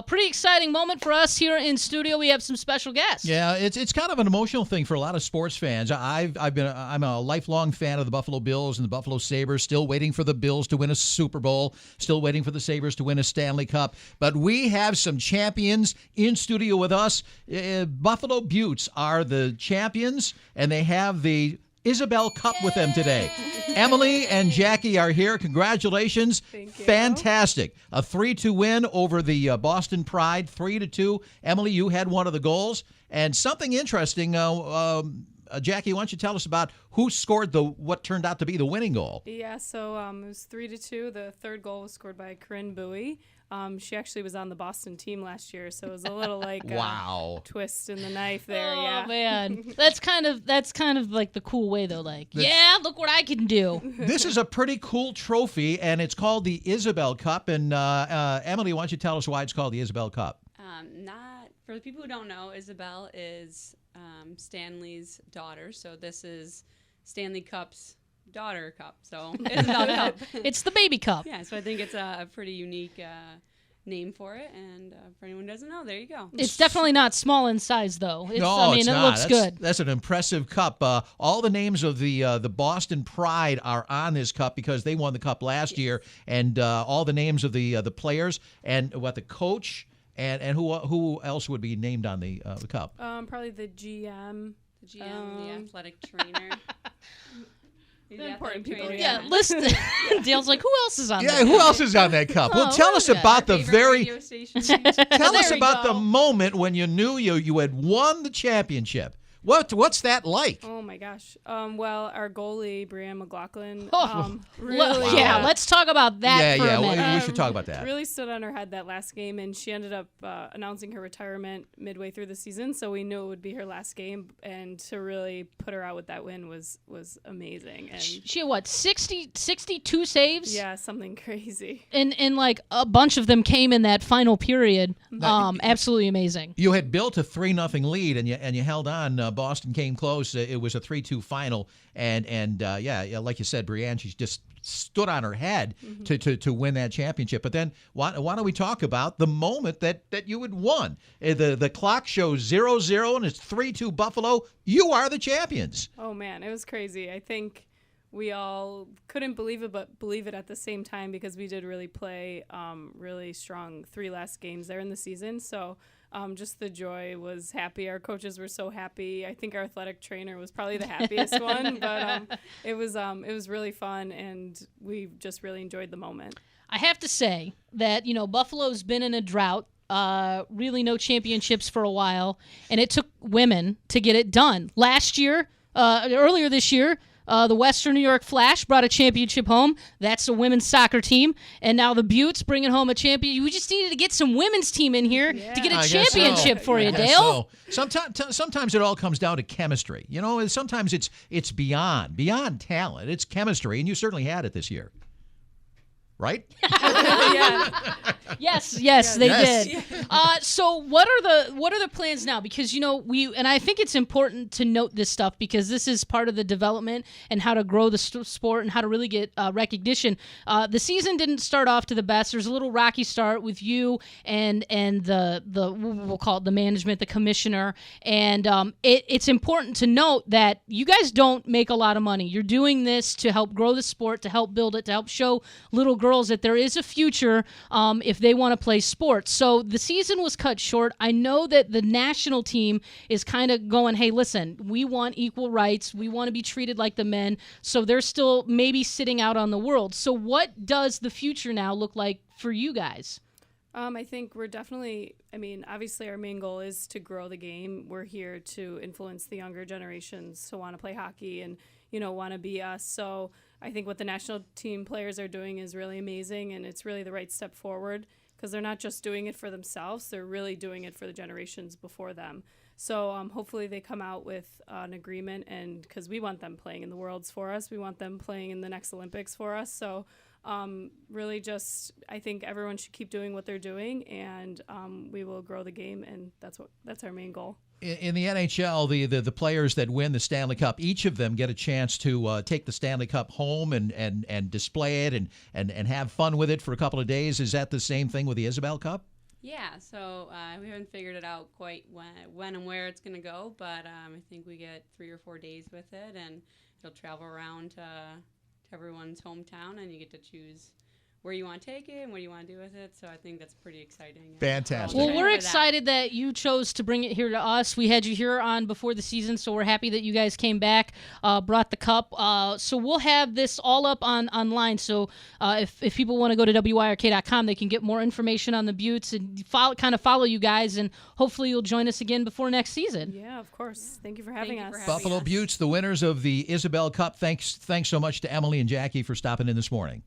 Pretty exciting moment for us here in studio. We have some special guests. Yeah, it's kind of an emotional thing for a lot of sports fans. I'm a lifelong fan of the Buffalo Bills and the Buffalo Sabres. Still waiting for the Bills to win a Super Bowl. Still waiting for the Sabres to win a Stanley Cup. But we have some champions in studio with us. Buffalo Beauts are the champions, and they have the Isobel Cup with them today. Emily and Jackie are here. Congratulations. Thank you. Fantastic. A 3-2 win over the Boston Pride, 3-2. Emily, you had one of the goals. And something interesting, Jackie, why don't you tell us about who scored what turned out to be the winning goal? Yeah, so it was 3-2. The third goal was scored by Corinne Bowie. She actually was on the Boston team last year, so it was a little like wow. Twist in the knife there. Oh, yeah, man, that's kind of like the cool way though. Like, yeah, look what I can do. This is a pretty cool trophy, and it's called the Isobel Cup. And Emily, why don't you tell us why it's called the Isobel Cup? Not for the people who don't know, Isobel is Stanley's daughter, so this is Stanley Cup's daughter cup. So Isobel Cup. It's the baby cup. Yeah, so I think it's a pretty unique name for it. And for anyone who doesn't know, there you go. It's definitely not small in size though. No, I mean, it's it not. looks good. That's an impressive cup. All the names of the Boston Pride are on this cup because they won the cup last year, and all the names of the players and the coach and who else would be named on the cup? Probably the GM. The athletic trainer. The important people. Yeah, listen. Dale's like, who else is on Yeah, that? who else is on that cup? Well, tell us about the very. Radio station. Tell us There we about go. the moment when you knew you had won the championship. What's that like? Oh my gosh. Well, our goalie Brianne McLaughlin. Really, yeah, let's talk about that for a minute. We should talk about that. Really stood on her head that last game, and she ended up announcing her retirement midway through the season. So we knew it would be her last game, and to really put her out with that win was amazing. And She had what, 62 saves? yeah, something crazy. And like a bunch of them came in that final period. Absolutely amazing. You had built a 3-0 lead, and you held on. Boston came close. It was a 3-2 final, and like you said, Brianne, she just stood on her head to win that championship. But then why don't we talk about the moment that you had won? The clock shows 0-0, and it's 3-2 Buffalo. You are the champions. Oh man, it was crazy. I think we all couldn't believe it, but believe it at the same time because we did really play really strong 3 last games there in the season. So just the joy was happy. Our coaches were so happy. I think our athletic trainer was probably the happiest one, but it was really fun, and we just really enjoyed the moment. I have to say that, Buffalo's been in a drought. Really no championships for a while, and it took women to get it done. Earlier this year, the Western New York Flash brought a championship home. That's a women's soccer team. And now the Beauts bringing home a champion. We just needed to get some women's team in here to get a championship for you, Dale. So. Sometimes it all comes down to chemistry. Sometimes it's beyond talent. It's chemistry, and you certainly had it this year. Right? Yes, they did. So what are the plans now? Because I think it's important to note this stuff because this is part of the development and how to grow the sport and how to really get recognition. The season didn't start off to the best. There's a little rocky start with you and the we'll call it the management, the commissioner, and it's important to note that you guys don't make a lot of money. You're doing this to help grow the sport, to help build it, to help show little girls that there is a future if they want to play sports. So the season was cut short. I know that the national team is kind of going, hey, listen, we want equal rights. We want to be treated like the men. So they're still maybe sitting out on the world. So what does the future now look like for you guys? I think we're definitely, obviously our main goal is to grow the game. We're here to influence the younger generations to want to play hockey and, want to be us. So I think what the national team players are doing is really amazing, and it's really the right step forward because they're not just doing it for themselves, they're really doing it for the generations before them. So hopefully they come out with an agreement, and because we want them playing in the Worlds for us, we want them playing in the next Olympics for us. So really just I think everyone should keep doing what they're doing, and we will grow the game, and that's our main goal. In the NHL, the players that win the Stanley Cup, each of them get a chance to take the Stanley Cup home and display it and have fun with it for a couple of days. Is that the same thing with the Isobel Cup? Yeah, so we haven't figured it out quite when and where it's going to go, but I think we get 3 or 4 days with it, and it'll travel around to everyone's hometown, and you get to choose where you want to take it and what you want to do with it. So I think that's pretty exciting. Fantastic. Well, we're excited that you chose to bring it here to us. We had you here on before the season, so we're happy that you guys came back, brought the cup. So we'll have this all up online. So if people want to go to WYRK.com, they can get more information on the Beauts and follow you guys, and hopefully you'll join us again before next season. Yeah, of course. Thank you for having us. Buffalo Beauts, the winners of the Isobel Cup. Thanks so much to Emily and Jackie for stopping in this morning.